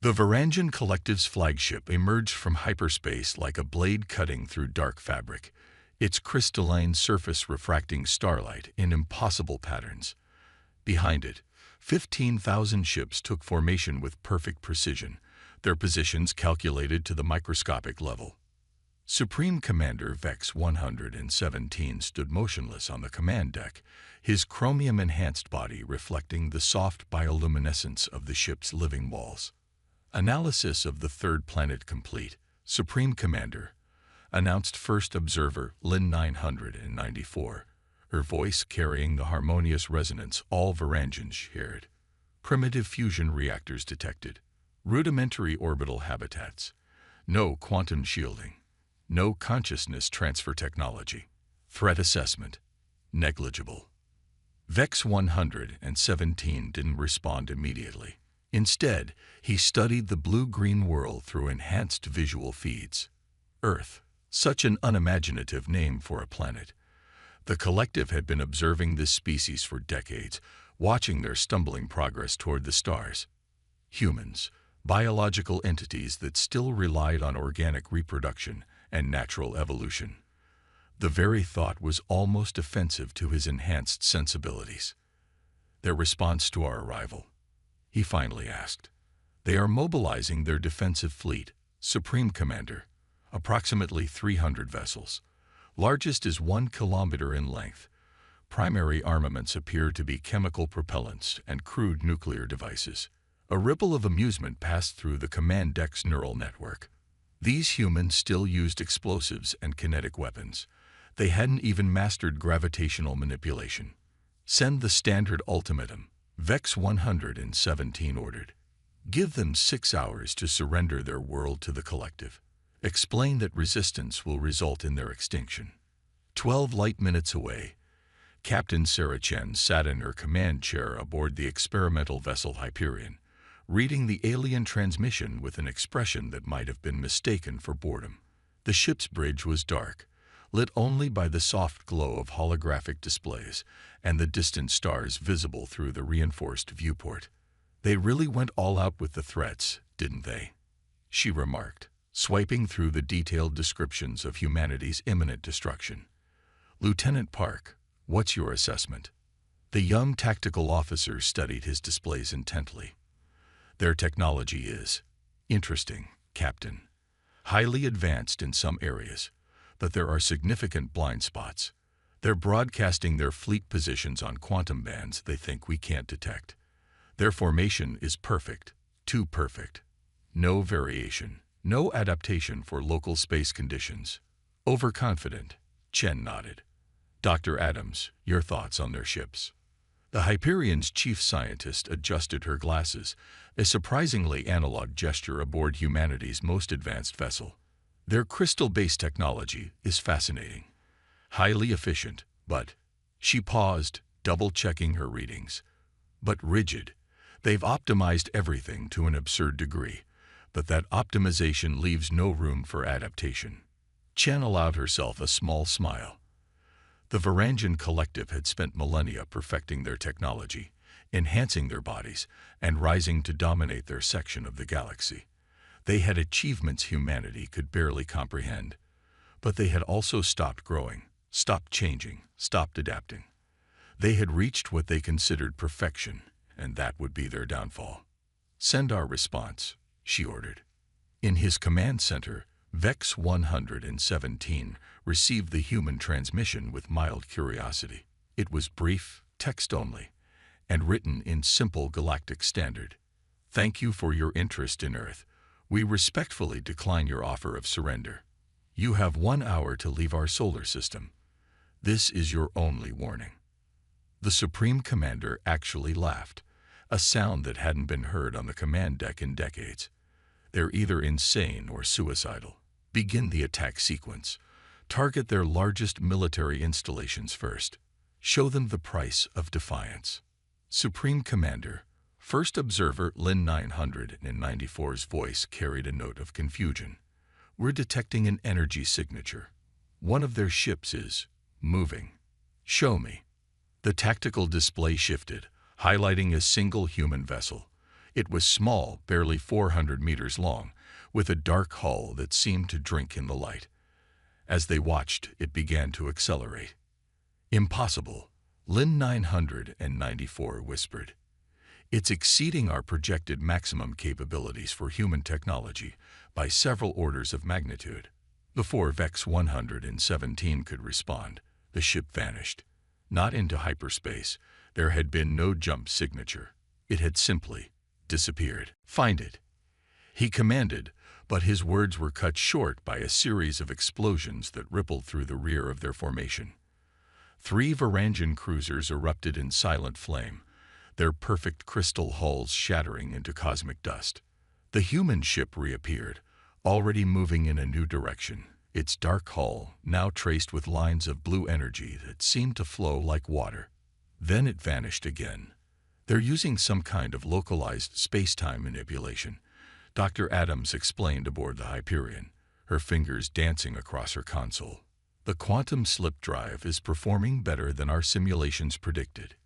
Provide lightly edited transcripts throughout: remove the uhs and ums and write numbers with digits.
The Varangian Collective's flagship emerged from hyperspace like a blade cutting through dark fabric, its crystalline surface refracting starlight in impossible patterns. Behind it, 15,000 ships took formation with perfect precision, their positions calculated to the microscopic level. Supreme Commander Vex 117 stood motionless on the command deck, his chromium-enhanced body reflecting the soft bioluminescence of the ship's living walls. Analysis of the third planet complete, Supreme Commander, announced First Observer Lin 994, her voice carrying the harmonious resonance all Varangians shared. Primitive fusion reactors detected, rudimentary orbital habitats, no quantum shielding, no consciousness transfer technology, threat assessment, negligible. Vex 117 didn't respond immediately. Instead, he studied the blue-green world through enhanced visual feeds. Earth, such an unimaginative name for a planet. The collective had been observing this species for decades, watching their stumbling progress toward the stars. Humans, biological entities that still relied on organic reproduction and natural evolution. The very thought was almost offensive to his enhanced sensibilities. Their response to our arrival, he finally asked. They are mobilizing their defensive fleet, Supreme Commander, approximately 300 vessels. Largest is 1 kilometer in length. Primary armaments appear to be chemical propellants and crude nuclear devices. A ripple of amusement passed through the command deck's neural network. These humans still used explosives and kinetic weapons. They hadn't even mastered gravitational manipulation. Send the standard ultimatum, Vex 117 ordered. Give them 6 hours to surrender their world to the collective. Explain that resistance will result in their extinction. 12 light minutes away, Captain Sarah Chen sat in her command chair aboard the experimental vessel Hyperion, reading the alien transmission with an expression that might have been mistaken for boredom. The ship's bridge was dark, lit only by the soft glow of holographic displays and the distant stars visible through the reinforced viewport. They really went all out with the threats, didn't they? She remarked, swiping through the detailed descriptions of humanity's imminent destruction. Lieutenant Park, what's your assessment? The young tactical officer studied his displays intently. Their technology is interesting, Captain. Highly advanced in some areas, but there are significant blind spots. They're broadcasting their fleet positions on quantum bands they think we can't detect. Their formation is perfect, too perfect. No variation, no adaptation for local space conditions. Overconfident, Chen nodded. Dr. Adams, your thoughts on their ships? The Hyperion's chief scientist adjusted her glasses, a surprisingly analog gesture aboard humanity's most advanced vessel. Their crystal-based technology is fascinating. Highly efficient, but... She paused, double-checking her readings. But rigid. They've optimized everything to an absurd degree, but that optimization leaves no room for adaptation. Chen allowed herself a small smile. The Varangian Collective had spent millennia perfecting their technology, enhancing their bodies, and rising to dominate their section of the galaxy. They had achievements humanity could barely comprehend, but they had also stopped growing, stopped changing, stopped adapting. They had reached what they considered perfection, and that would be their downfall. Send our response, she ordered. In his command center, Vex 117 received the human transmission with mild curiosity. It was brief, text only, and written in simple galactic standard. Thank you for your interest in Earth. We respectfully decline your offer of surrender. You have 1 hour to leave our solar system. This is your only warning. The Supreme Commander actually laughed, a sound that hadn't been heard on the command deck in decades. They're either insane or suicidal. Begin the attack sequence. Target their largest military installations first. Show them the price of defiance. Supreme Commander, First Observer Lin 994's voice carried a note of confusion. We're detecting an energy signature. One of their ships is moving. Show me. The tactical display shifted, highlighting a single human vessel. It was small, barely 400 meters long, with a dark hull that seemed to drink in the light. As they watched, it began to accelerate. "Impossible," Lin 994 whispered. "It's exceeding our projected maximum capabilities for human technology by several orders of magnitude." Before Vex 117 could respond, the ship vanished. Not into hyperspace. There had been no jump signature. It had simply disappeared. "Find it," he commanded, but his words were cut short by a series of explosions that rippled through the rear of their formation. 3 Varangian cruisers erupted in silent flame, their perfect crystal hulls shattering into cosmic dust. The human ship reappeared, already moving in a new direction, its dark hull now traced with lines of blue energy that seemed to flow like water. Then it vanished again. "They're using some kind of localized space-time manipulation," Dr. Adams explained aboard the Hyperion, her fingers dancing across her console. "The quantum slip drive is performing better than our simulations predicted.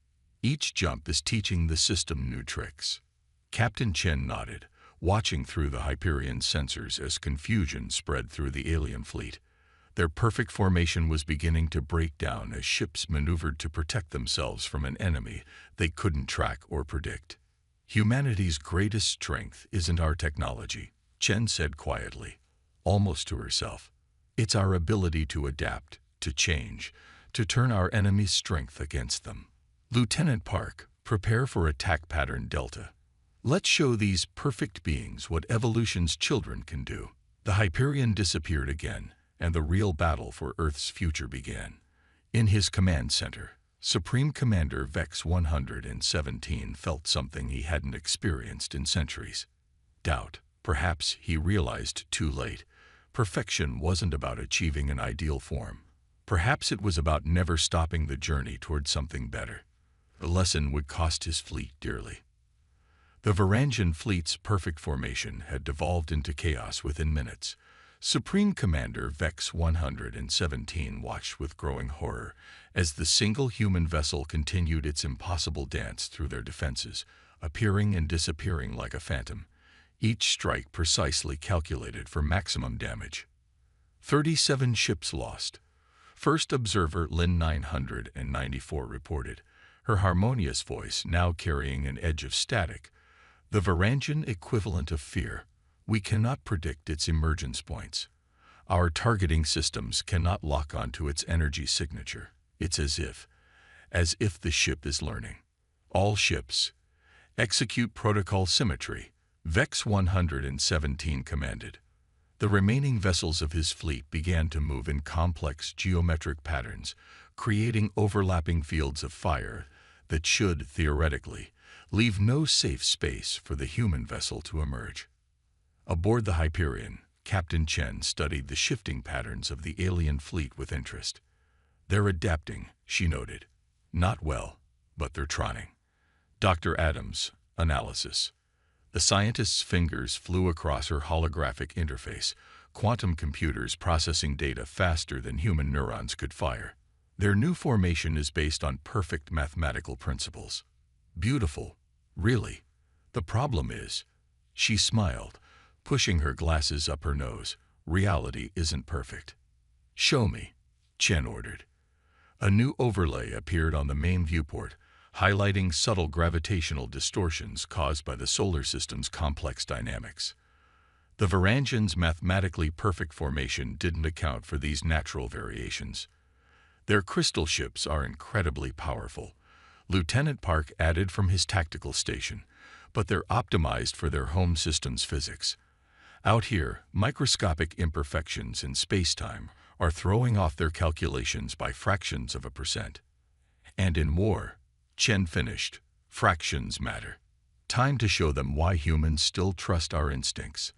Each jump is teaching the system new tricks." Captain Chen nodded, watching through the Hyperion's sensors as confusion spread through the alien fleet. Their perfect formation was beginning to break down as ships maneuvered to protect themselves from an enemy they couldn't track or predict. "Humanity's greatest strength isn't our technology," Chen said quietly, almost to herself. "It's our ability to adapt, to change, to turn our enemy's strength against them." "Lieutenant Park, prepare for attack pattern Delta. Let's show these perfect beings what evolution's children can do." The Hyperion disappeared again, and the real battle for Earth's future began. In his command center, Supreme Commander Vex 117 felt something he hadn't experienced in centuries. Doubt. Perhaps he realized too late. Perfection wasn't about achieving an ideal form. Perhaps it was about never stopping the journey toward something better. The lesson would cost his fleet dearly. The Varangian fleet's perfect formation had devolved into chaos within minutes. Supreme Commander Vex 117 watched with growing horror as the single human vessel continued its impossible dance through their defenses, appearing and disappearing like a phantom, each strike precisely calculated for maximum damage. 37 ships lost. First Observer Lin 994 reported, her harmonious voice now carrying an edge of static. "The Varangian equivalent of fear. We cannot predict its emergence points. Our targeting systems cannot lock onto its energy signature. It's as if the ship is learning." "All ships, execute protocol symmetry," Vex 117 commanded. The remaining vessels of his fleet began to move in complex geometric patterns, creating overlapping fields of fire that should, theoretically, leave no safe space for the human vessel to emerge. Aboard the Hyperion, Captain Chen studied the shifting patterns of the alien fleet with interest. "They're adapting," she noted. "Not well, but they're trying." Dr. Adams, analysis. The scientist's fingers flew across her holographic interface, quantum computers processing data faster than human neurons could fire. "Their new formation is based on perfect mathematical principles." "Beautiful, really. The problem is," she smiled, pushing her glasses up her nose, "reality isn't perfect." "Show me," Chen ordered. A new overlay appeared on the main viewport, highlighting subtle gravitational distortions caused by the solar system's complex dynamics. The Varangians' mathematically perfect formation didn't account for these natural variations. "Their crystal ships are incredibly powerful," Lieutenant Park added from his tactical station, "but they're optimized for their home system's physics. Out here, microscopic imperfections in space-time are throwing off their calculations by fractions of a percent. And in war," Chen finished, "fractions matter. Time to show them why humans still trust our instincts.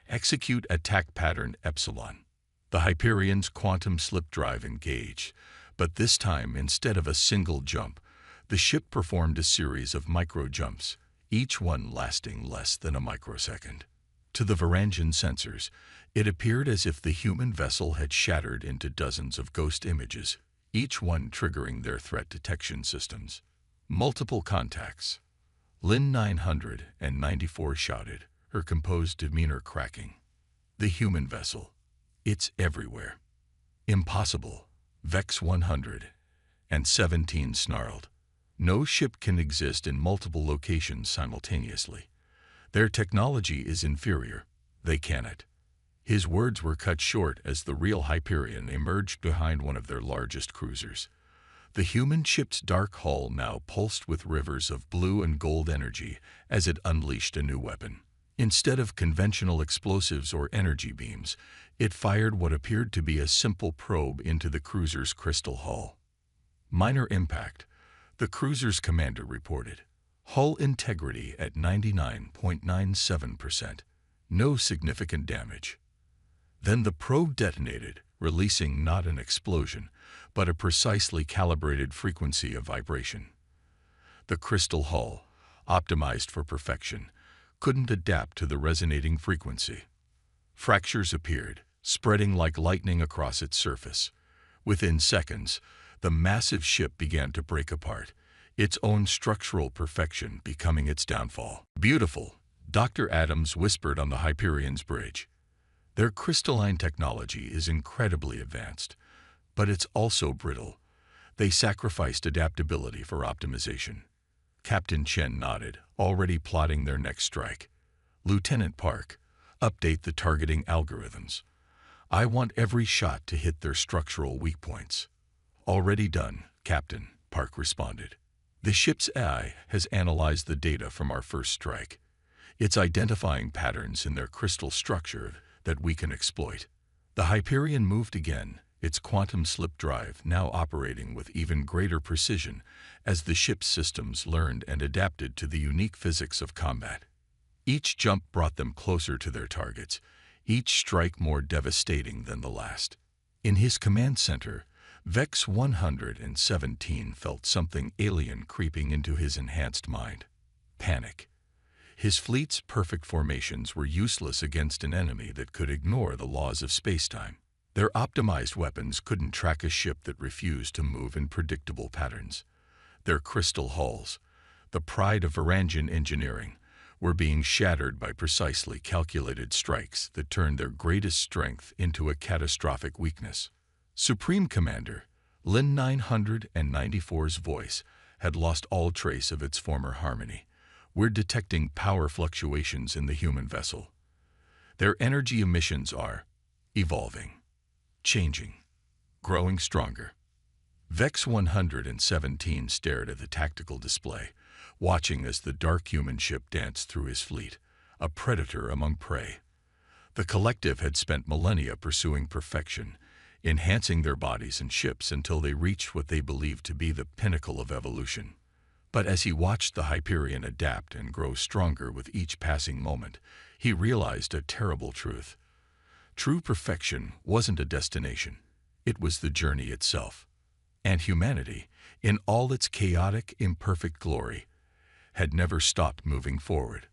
Execute attack pattern Epsilon." The Hyperion's quantum slip drive engaged, but this time, instead of a single jump, the ship performed a series of micro-jumps, each one lasting less than a microsecond. To the Varangian sensors, it appeared as if the human vessel had shattered into dozens of ghost images, each one triggering their threat detection systems. Multiple contacts. Lin 994 shouted, her composed demeanor cracking. The human vessel. It's everywhere. Impossible. Vex 117 snarled. No ship can exist in multiple locations simultaneously. Their technology is inferior. They cannot. His words were cut short as the real Hyperion emerged behind one of their largest cruisers. The human ship's dark hull now pulsed with rivers of blue and gold energy as it unleashed a new weapon. Instead of conventional explosives or energy beams, it fired what appeared to be a simple probe into the cruiser's crystal hull. Minor impact, the cruiser's commander reported. Hull integrity at 99.97%. No significant damage. Then the probe detonated, releasing not an explosion, but a precisely calibrated frequency of vibration. The crystal hull, optimized for perfection, couldn't adapt to the resonating frequency. Fractures appeared, spreading like lightning across its surface. Within seconds, the massive ship began to break apart, its own structural perfection becoming its downfall. Beautiful, Dr. Adams whispered on the Hyperion's bridge. Their crystalline technology is incredibly advanced, but it's also brittle. They sacrificed adaptability for optimization. Captain Chen nodded, already plotting their next strike. Lieutenant Park, update the targeting algorithms. I want every shot to hit their structural weak points. Already done, Captain, Park responded. The ship's AI has analyzed the data from our first strike. It's identifying patterns in their crystal structure that we can exploit. The Hyperion moved again, its quantum slip drive now operating with even greater precision as the ship's systems learned and adapted to the unique physics of combat. Each jump brought them closer to their targets, each strike more devastating than the last. In his command center, Vex 117 felt something alien creeping into his enhanced mind. Panic. His fleet's perfect formations were useless against an enemy that could ignore the laws of spacetime. Their optimized weapons couldn't track a ship that refused to move in predictable patterns. Their crystal hulls, the pride of Varangian engineering, were being shattered by precisely calculated strikes that turned their greatest strength into a catastrophic weakness. Supreme Commander, Lin 994's voice had lost all trace of its former harmony. We're detecting power fluctuations in the human vessel. Their energy emissions are evolving, changing, growing stronger. Vex 117 stared at the tactical display, watching as the dark human ship danced through his fleet, a predator among prey. The collective had spent millennia pursuing perfection, enhancing their bodies and ships until they reached what they believed to be the pinnacle of evolution. But as he watched the Hyperion adapt and grow stronger with each passing moment, he realized a terrible truth. True perfection wasn't a destination. It was the journey itself. And humanity, in all its chaotic, imperfect glory, had never stopped moving forward.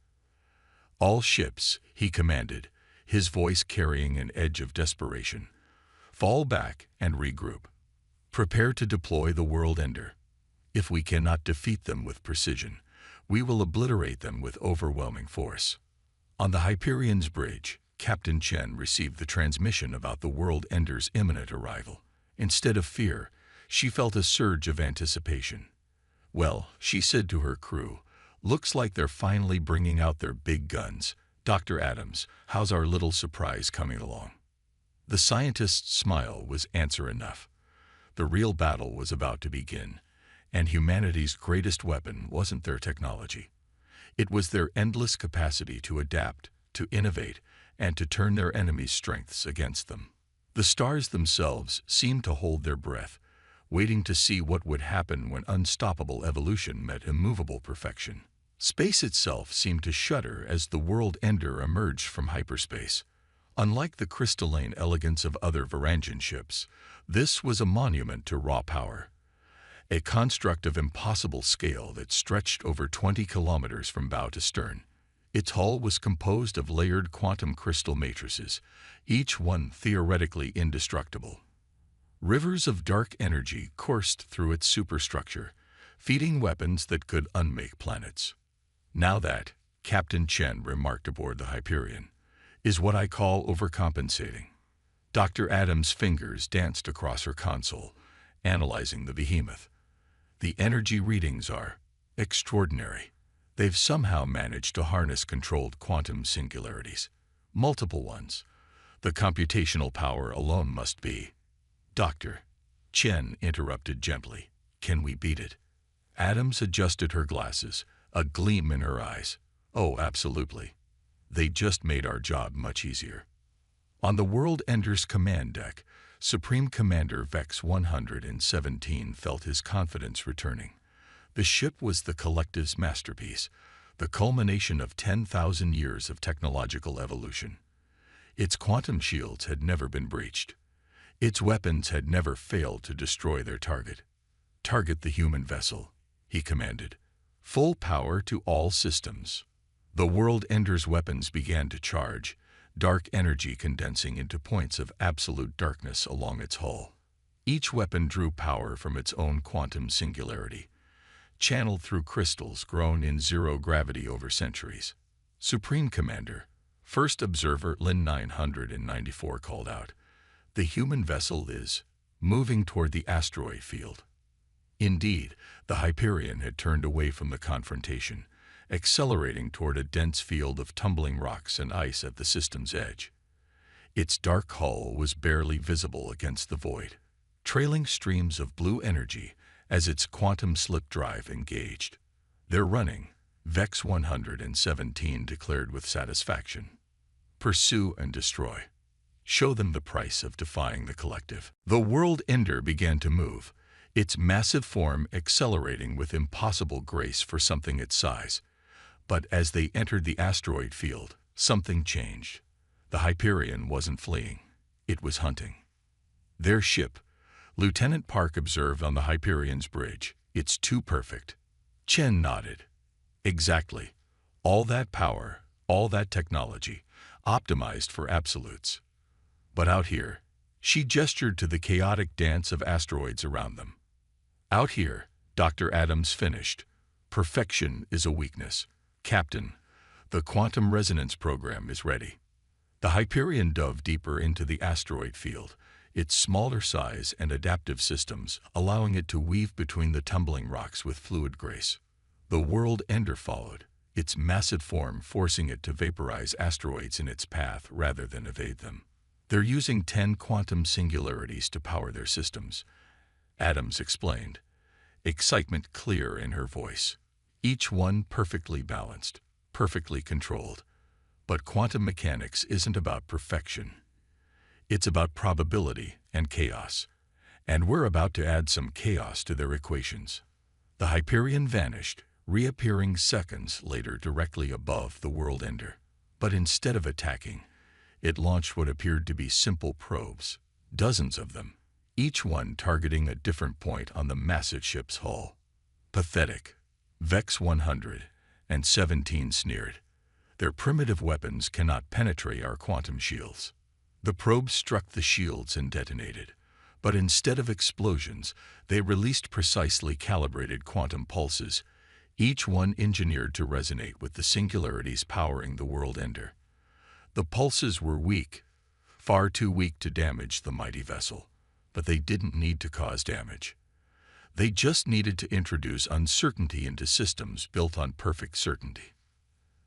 All ships, he commanded, his voice carrying an edge of desperation, fall back and regroup. Prepare to deploy the world ender. If we cannot defeat them with precision, we will obliterate them with overwhelming force. On the Hyperion's bridge, Captain Chen received the transmission about the world ender's imminent arrival. Instead of fear, she felt a surge of anticipation. Well, she said to her crew, looks like they're finally bringing out their big guns. Dr. Adams, how's our little surprise coming along? The scientist's smile was answer enough. The real battle was about to begin. And humanity's greatest weapon wasn't their technology. It was their endless capacity to adapt, to innovate, and to turn their enemies' strengths against them. The stars themselves seemed to hold their breath, waiting to see what would happen when unstoppable evolution met immovable perfection. Space itself seemed to shudder as the world ender emerged from hyperspace. Unlike the crystalline elegance of other Varangian ships, this was a monument to raw power. A construct of impossible scale that stretched over 20 kilometers from bow to stern. Its hull was composed of layered quantum crystal matrices, each one theoretically indestructible. Rivers of dark energy coursed through its superstructure, feeding weapons that could unmake planets. Now that, Captain Chen remarked aboard the Hyperion, is what I call overcompensating. Dr. Adams' fingers danced across her console, analyzing the behemoth. The energy readings are extraordinary. They've somehow managed to harness controlled quantum singularities. Multiple ones. The computational power alone must be. Doctor, Chen interrupted gently. Can we beat it? Adams adjusted her glasses, a gleam in her eyes. Oh, absolutely. They just made our job much easier. On the World Ender's command deck, Supreme Commander Vex 117 felt his confidence returning. The ship was the collective's masterpiece, the culmination of 10,000 years of technological evolution. Its quantum shields had never been breached. Its weapons had never failed to destroy their target. Target the human vessel, he commanded. Full power to all systems. The World Ender's weapons began to charge, dark energy condensing into points of absolute darkness along its hull. Each weapon drew power from its own quantum singularity, channeled through crystals grown in zero gravity over centuries. Supreme Commander, First Observer Lin 994 called out, "The human vessel is moving toward the asteroid field." Indeed, the Hyperion had turned away from the confrontation, accelerating toward a dense field of tumbling rocks and ice at the system's edge. Its dark hull was barely visible against the void, trailing streams of blue energy as its quantum slip drive engaged. "They're running," Vex 117 declared with satisfaction. "Pursue and destroy. Show them the price of defying the collective." The World Ender began to move, its massive form accelerating with impossible grace for something its size. But as they entered the asteroid field, something changed. The Hyperion wasn't fleeing. It was hunting. Their ship, Lieutenant Park observed on the Hyperion's bridge. "It's too perfect." Chen nodded. "Exactly. All that power, all that technology, optimized for absolutes. But out here," she gestured to the chaotic dance of asteroids around them. "Out here," Dr. Adams finished, "perfection is a weakness. Captain, the quantum resonance program is ready." The Hyperion dove deeper into the asteroid field, its smaller size and adaptive systems allowing it to weave between the tumbling rocks with fluid grace. The World Ender followed, its massive form forcing it to vaporize asteroids in its path rather than evade them. "They're using 10 quantum singularities to power their systems," Adams explained, excitement clear in her voice. "Each one perfectly balanced, perfectly controlled. But quantum mechanics isn't about perfection. It's about probability and chaos. And we're about to add some chaos to their equations." The Hyperion vanished, reappearing seconds later directly above the World Ender. But instead of attacking, it launched what appeared to be simple probes, dozens of them, each one targeting a different point on the massive ship's hull. "Pathetic," Vex 117 sneered. "Their primitive weapons cannot penetrate our quantum shields." The probes struck the shields and detonated, but instead of explosions, they released precisely calibrated quantum pulses, each one engineered to resonate with the singularities powering the World Ender. The pulses were weak, far too weak to damage the mighty vessel, but they didn't need to cause damage. They just needed to introduce uncertainty into systems built on perfect certainty.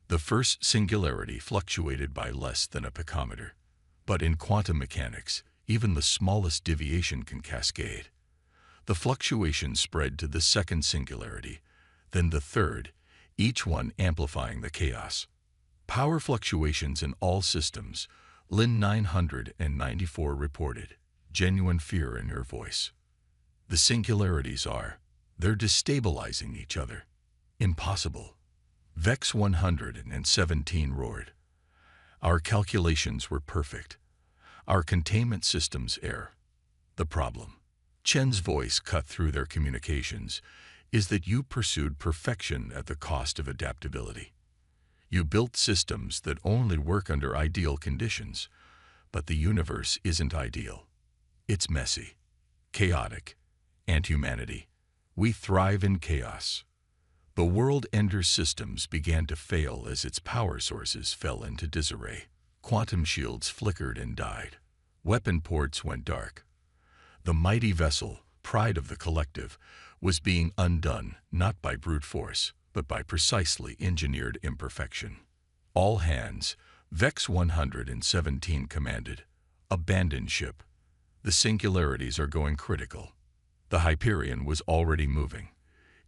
The first singularity fluctuated by less than a picometer, but in quantum mechanics, even the smallest deviation can cascade. The fluctuation spread to the second singularity, then the third, each one amplifying the chaos. "Power fluctuations in all systems," Lin 994 reported, genuine fear in her voice. "The singularities they're destabilizing each other." "Impossible," Vex 117 roared. "Our calculations were perfect. Our containment systems err. The problem," Chen's voice cut through their communications, "is that you pursued perfection at the cost of adaptability. You built systems that only work under ideal conditions, but the universe isn't ideal. It's messy, chaotic, and humanity. We thrive in chaos. The world-ender systems began to fail as its power sources fell into disarray. Quantum shields flickered and died. Weapon ports went dark. The mighty vessel, pride of the collective, was being undone not by brute force, but by precisely engineered imperfection. All hands, Vex 117 commanded, abandon ship. The singularities are going critical. The Hyperion was already moving,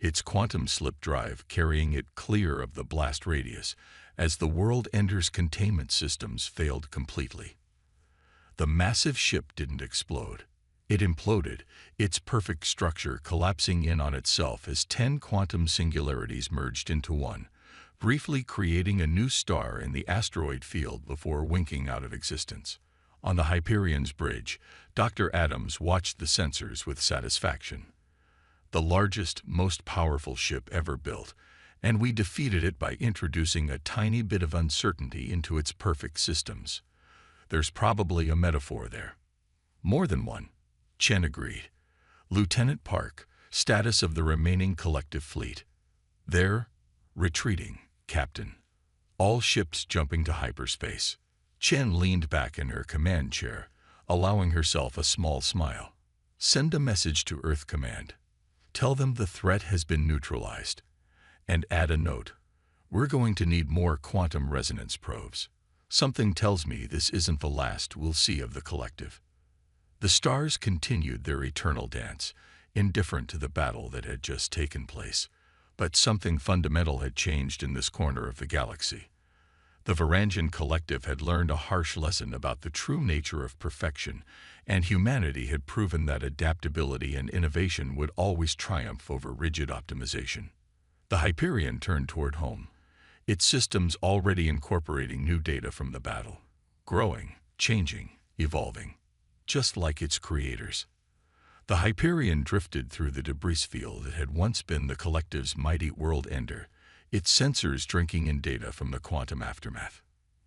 its quantum slip drive carrying it clear of the blast radius as the world-ender's containment systems failed completely. The massive ship didn't explode. It imploded, its perfect structure collapsing in on itself as 10 quantum singularities merged into one, briefly creating a new star in the asteroid field before winking out of existence. On the Hyperion's bridge, Dr. Adams watched the sensors with satisfaction. The largest, most powerful ship ever built, and we defeated it by introducing a tiny bit of uncertainty into its perfect systems. There's probably a metaphor there. More than one. Chen agreed. Lieutenant Park, status of the remaining collective fleet. They're retreating, Captain. All ships jumping to hyperspace. Chen leaned back in her command chair, allowing herself a small smile. Send a message to Earth Command. Tell them the threat has been neutralized. And add a note. We're going to need more quantum resonance probes. Something tells me this isn't the last we'll see of the collective. The stars continued their eternal dance, indifferent to the battle that had just taken place. But something fundamental had changed in this corner of the galaxy. The Varangian collective had learned a harsh lesson about the true nature of perfection, and humanity had proven that adaptability and innovation would always triumph over rigid optimization. The Hyperion turned toward home, its systems already incorporating new data from the battle, growing, changing, evolving, just like its creators. The Hyperion drifted through the debris field that had once been the collective's mighty world-ender, its sensors drinking in data from the quantum aftermath.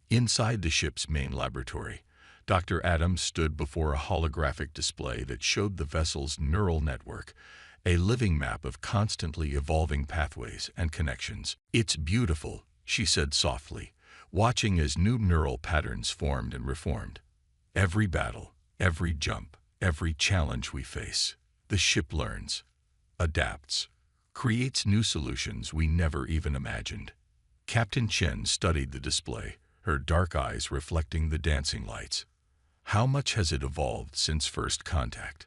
Inside the ship's main laboratory, Dr. Adams stood before a holographic display that showed the vessel's neural network, a living map of constantly evolving pathways and connections. "It's beautiful," she said softly, watching as new neural patterns formed and reformed. Every battle, every jump, every challenge we face, the ship learns, adapts, creates new solutions we never even imagined. Captain Chen studied the display, her dark eyes reflecting the dancing lights. How much has it evolved since first contact?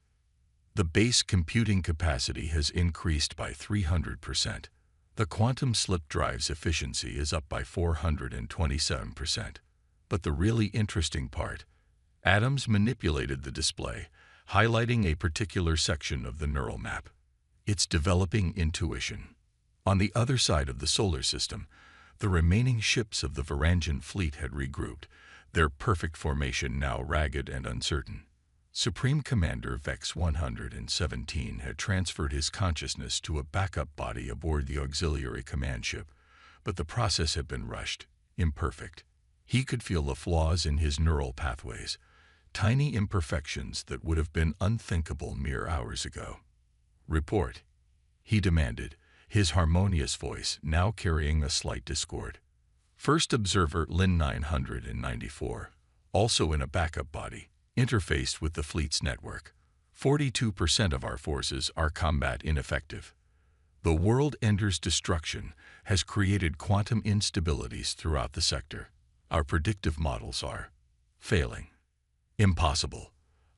The base computing capacity has increased by 300%. The quantum slip drive's efficiency is up by 427%. But the really interesting part, Adams manipulated the display, highlighting a particular section of the neural map. It's developing intuition. On the other side of the solar system, the remaining ships of the Varangian fleet had regrouped, their perfect formation now ragged and uncertain. Supreme Commander Vex 117 had transferred his consciousness to a backup body aboard the auxiliary command ship, but the process had been rushed, imperfect. He could feel the flaws in his neural pathways, tiny imperfections that would have been unthinkable mere hours ago. "Report," he demanded, his harmonious voice now carrying a slight discord. First observer Lin 994, also in a backup body, interfaced with the fleet's network. 42% of our forces are combat ineffective. The world-ender's destruction has created quantum instabilities throughout the sector. Our predictive models are failing. Impossible.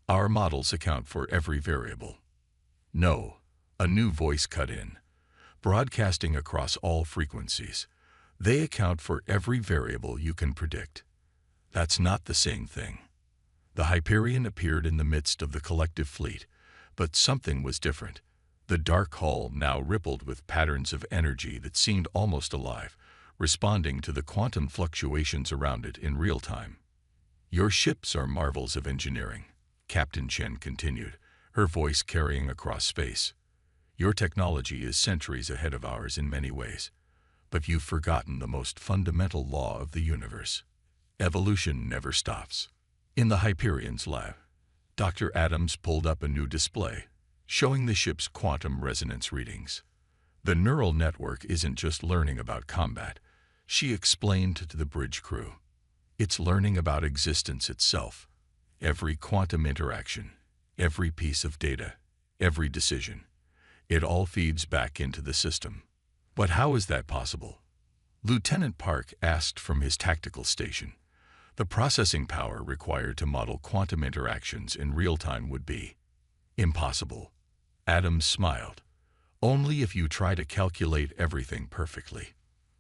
Our models account for every variable. No, a new voice cut in, broadcasting across all frequencies. They account for every variable you can predict. That's not the same thing. The Hyperion appeared in the midst of the collective fleet, but something was different. The dark hull now rippled with patterns of energy that seemed almost alive, responding to the quantum fluctuations around it in real time. "Your ships are marvels of engineering," Captain Chen continued, her voice carrying across space. "Your technology is centuries ahead of ours in many ways, but you've forgotten the most fundamental law of the universe. Evolution never stops." In the Hyperion's lab, Dr. Adams pulled up a new display, showing the ship's quantum resonance readings. The neural network isn't just learning about combat, she explained to the bridge crew. It's learning about existence itself. Every quantum interaction, every piece of data, every decision. It all feeds back into the system. But how is that possible? Lieutenant Park asked from his tactical station. The processing power required to model quantum interactions in real time would be impossible. Adams smiled. Only if you try to calculate everything perfectly.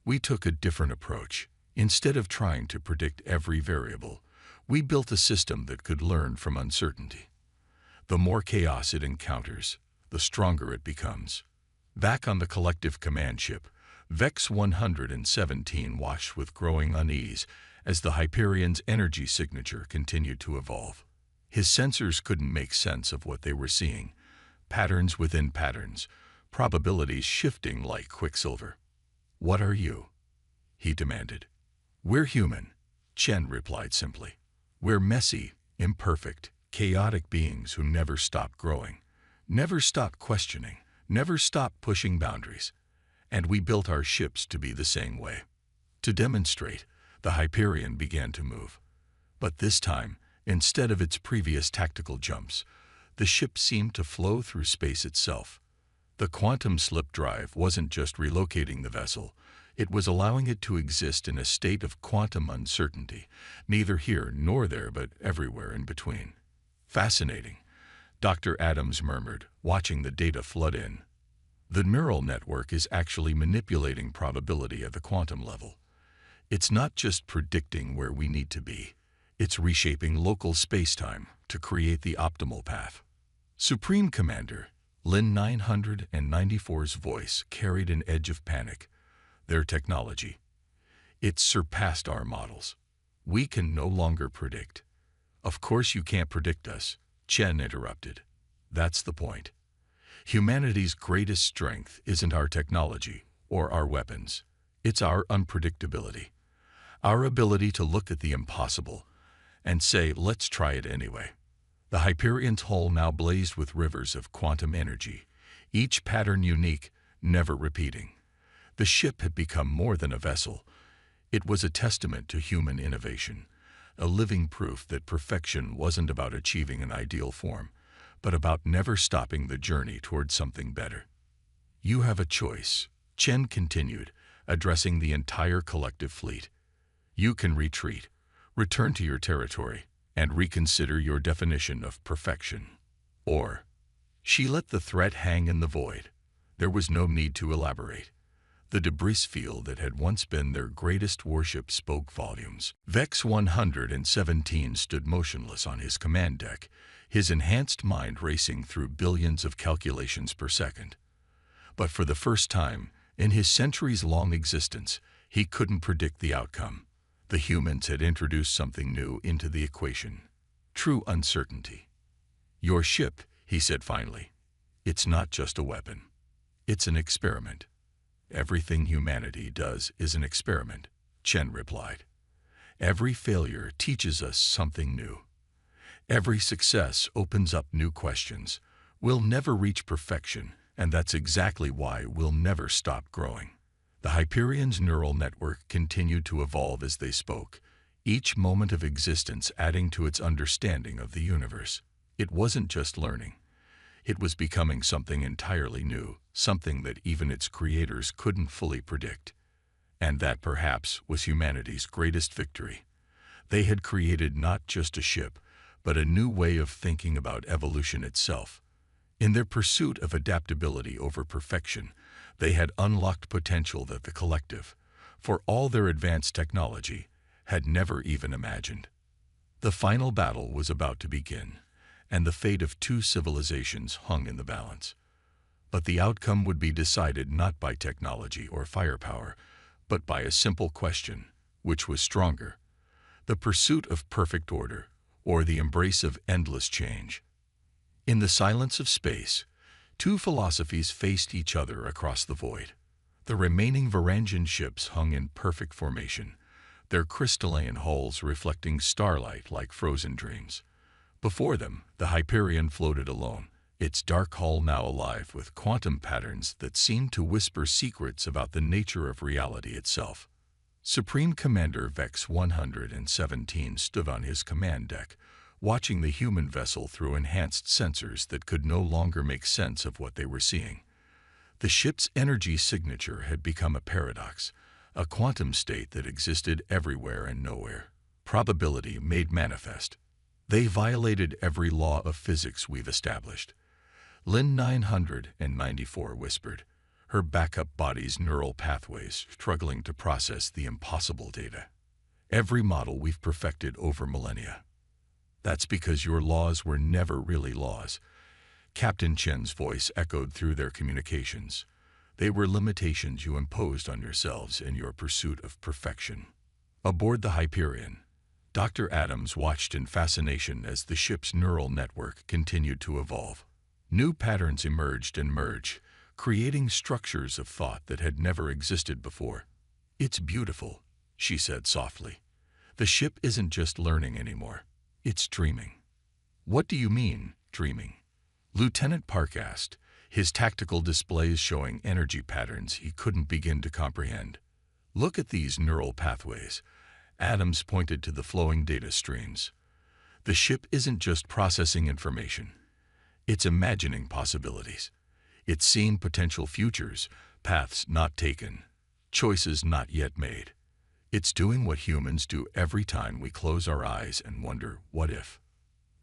We took a different approach. Instead of trying to predict every variable, we built a system that could learn from uncertainty. The more chaos it encounters, the stronger it becomes. Back on the collective command ship, Vex 117 watched with growing unease as the Hyperion's energy signature continued to evolve. His sensors couldn't make sense of what they were seeing. Patterns within patterns, probabilities shifting like quicksilver. "What are you?" he demanded. "We're human," Chen replied simply. "We're messy, imperfect, chaotic beings who never stop growing, never stop questioning, never stop pushing boundaries. And we built our ships to be the same way." To demonstrate, the Hyperion began to move. But this time, instead of its previous tactical jumps, the ship seemed to flow through space itself. The quantum slip drive wasn't just relocating the vessel, it was allowing it to exist in a state of quantum uncertainty, neither here nor there but everywhere in between. "Fascinating," Dr. Adams murmured, watching the data flood in. "The neural network is actually manipulating probability at the quantum level. It's not just predicting where we need to be, it's reshaping local spacetime to create the optimal path." Supreme Commander Lin 994's voice carried an edge of panic. "Their technology. It's surpassed our models. We can no longer predict." "Of course you can't predict us," Chen interrupted. "That's the point. Humanity's greatest strength isn't our technology or our weapons. It's our unpredictability. Our ability to look at the impossible and say, let's try it anyway." The Hyperion's hull now blazed with rivers of quantum energy, each pattern unique, never repeating. The ship had become more than a vessel. It was a testament to human innovation, a living proof that perfection wasn't about achieving an ideal form, but about never stopping the journey toward something better. "You have a choice," Chen continued, addressing the entire collective fleet. "You can retreat, return to your territory, and reconsider your definition of perfection. Or..." She let the threat hang in the void. There was no need to elaborate. The debris field that had once been their greatest warship spoke volumes. Vex 117 stood motionless on his command deck, his enhanced mind racing through billions of calculations per second. But for the first time, in his centuries-long existence, he couldn't predict the outcome. The humans had introduced something new into the equation. True uncertainty. "Your ship," he said finally. "It's not just a weapon. It's an experiment." "Everything humanity does is an experiment," Chen replied. "Every failure teaches us something new. Every success opens up new questions. We'll never reach perfection, and that's exactly why we'll never stop growing." The Hyperion's neural network continued to evolve as they spoke, each moment of existence adding to its understanding of the universe. It wasn't just learning. It was becoming something entirely new, something that even its creators couldn't fully predict. And that perhaps was humanity's greatest victory. They had created not just a ship, but a new way of thinking about evolution itself. In their pursuit of adaptability over perfection, they had unlocked potential that the collective, for all their advanced technology, had never even imagined. The final battle was about to begin, and the fate of two civilizations hung in the balance. But the outcome would be decided not by technology or firepower, but by a simple question: which was stronger? The pursuit of perfect order, or the embrace of endless change? In the silence of space, two philosophies faced each other across the void. The remaining Varangian ships hung in perfect formation, their crystalline hulls reflecting starlight like frozen dreams. Before them, the Hyperion floated alone, its dark hull now alive with quantum patterns that seemed to whisper secrets about the nature of reality itself. Supreme Commander Vex 117 stood on his command deck, watching the human vessel through enhanced sensors that could no longer make sense of what they were seeing. The ship's energy signature had become a paradox, a quantum state that existed everywhere and nowhere, probability made manifest. They violated every law of physics we've established. Lin 994 whispered, her backup body's neural pathways struggling to process the impossible data. Every model we've perfected over millennia. That's because your laws were never really laws. Captain Chen's voice echoed through their communications. They were limitations you imposed on yourselves in your pursuit of perfection. Aboard the Hyperion, Dr. Adams watched in fascination as the ship's neural network continued to evolve. New patterns emerged and merged, creating structures of thought that had never existed before. "It's beautiful," she said softly. "The ship isn't just learning anymore. It's dreaming." "What do you mean, dreaming?" Lieutenant Park asked, his tactical displays showing energy patterns he couldn't begin to comprehend. "Look at these neural pathways." Adams pointed to the flowing data streams. "The ship isn't just processing information. It's imagining possibilities. It's seeing potential futures, paths not taken, choices not yet made. It's doing what humans do every time we close our eyes and wonder, what if?"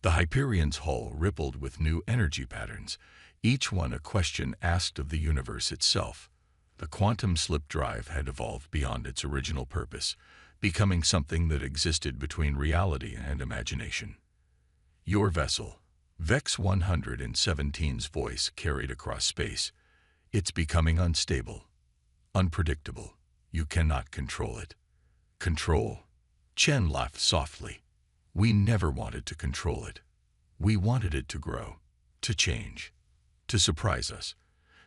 The Hyperion's hull rippled with new energy patterns, each one a question asked of the universe itself. The quantum slip drive had evolved beyond its original purpose, becoming something that existed between reality and imagination. "Your vessel," Vex 117's voice carried across space. "It's becoming unstable, unpredictable. You cannot control it." "Control?" Chen laughed softly. "We never wanted to control it. We wanted it to grow, to change, to surprise us,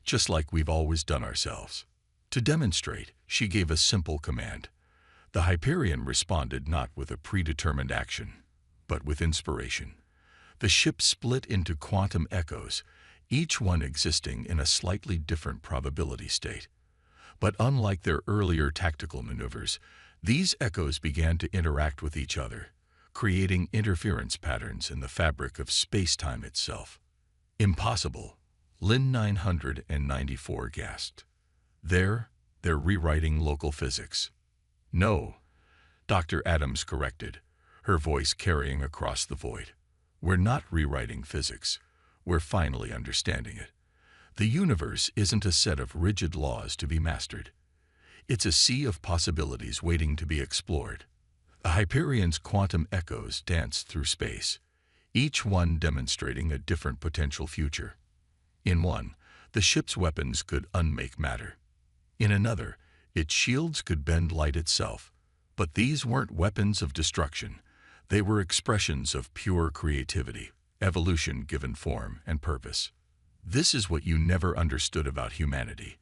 just like we've always done ourselves." To demonstrate, she gave a simple command. The Hyperion responded not with a predetermined action, but with inspiration. The ship split into quantum echoes, each one existing in a slightly different probability state. But unlike their earlier tactical maneuvers, these echoes began to interact with each other, creating interference patterns in the fabric of space-time itself. "Impossible," Lin 994 gasped. They're rewriting local physics." "No," Dr. Adams corrected, her voice carrying across the void. "We're not rewriting physics. We're finally understanding it. The universe isn't a set of rigid laws to be mastered. It's a sea of possibilities waiting to be explored." The Hyperion's quantum echoes danced through space, each one demonstrating a different potential future. In one, the ship's weapons could unmake matter. In another, its shields could bend light itself. But these weren't weapons of destruction. They were expressions of pure creativity, evolution given form and purpose. "This is what you never understood about humanity,"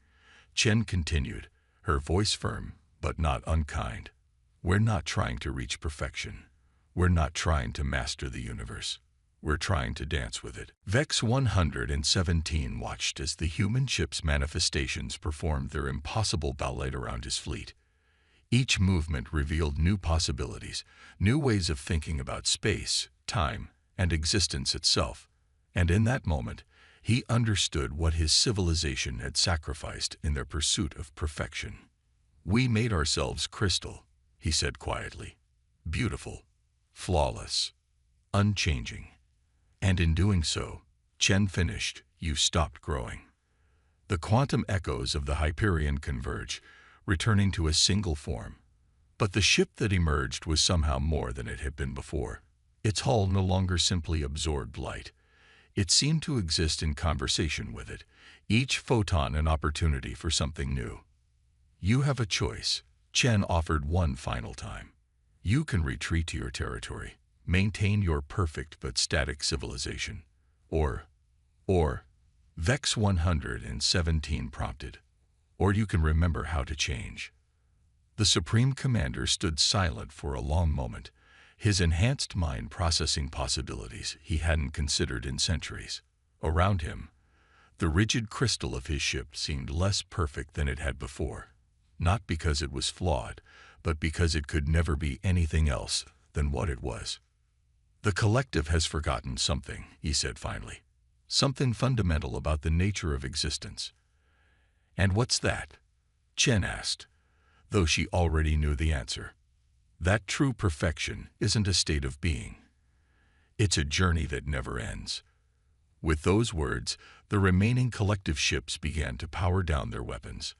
Chen continued, her voice firm but not unkind. "We're not trying to reach perfection. We're not trying to master the universe. We're trying to dance with it." Vex 117 watched as the human ship's manifestations performed their impossible ballet around his fleet. Each movement revealed new possibilities, new ways of thinking about space, time, and existence itself. And in that moment, he understood what his civilization had sacrificed in their pursuit of perfection. "We made ourselves crystal," he said quietly. "Beautiful, flawless, unchanging. And in doing so," Chen finished, "you stopped growing." The quantum echoes of the Hyperion converged, returning to a single form. But the ship that emerged was somehow more than it had been before. Its hull no longer simply absorbed light. It seemed to exist in conversation with it, each photon an opportunity for something new. "You have a choice," Chen offered one final time. "You can retreat to your territory, maintain your perfect but static civilization. Or, Vex 117 prompted, "or you can remember how to change." The Supreme Commander stood silent for a long moment, his enhanced mind processing possibilities he hadn't considered in centuries. Around him, the rigid crystal of his ship seemed less perfect than it had before, not because it was flawed, but because it could never be anything else than what it was. "The collective has forgotten something," he said finally. "Something fundamental about the nature of existence." "And what's that?" Chen asked, though she already knew the answer. "That true perfection isn't a state of being. It's a journey that never ends." With those words, the remaining collective ships began to power down their weapons.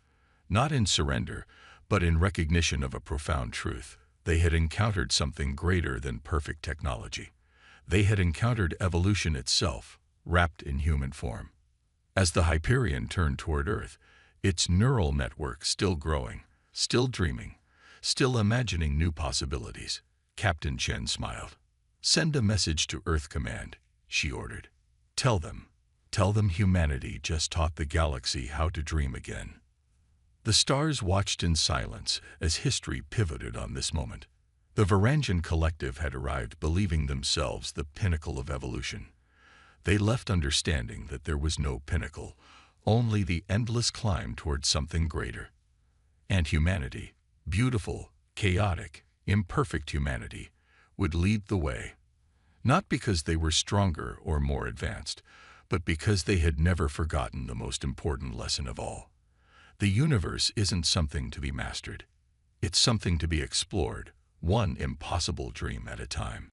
Not in surrender, but in recognition of a profound truth. They had encountered something greater than perfect technology. They had encountered evolution itself, wrapped in human form. As the Hyperion turned toward Earth, its neural network still growing, still dreaming, still imagining new possibilities, Captain Chen smiled. "Send a message to Earth Command," she ordered. Tell them humanity just taught the galaxy how to dream again." The stars watched in silence as history pivoted on this moment. The Varangian collective had arrived believing themselves the pinnacle of evolution. They left understanding that there was no pinnacle, only the endless climb towards something greater. And humanity, beautiful, chaotic, imperfect humanity, would lead the way. Not because they were stronger or more advanced, but because they had never forgotten the most important lesson of all. The universe isn't something to be mastered. It's something to be explored, one impossible dream at a time.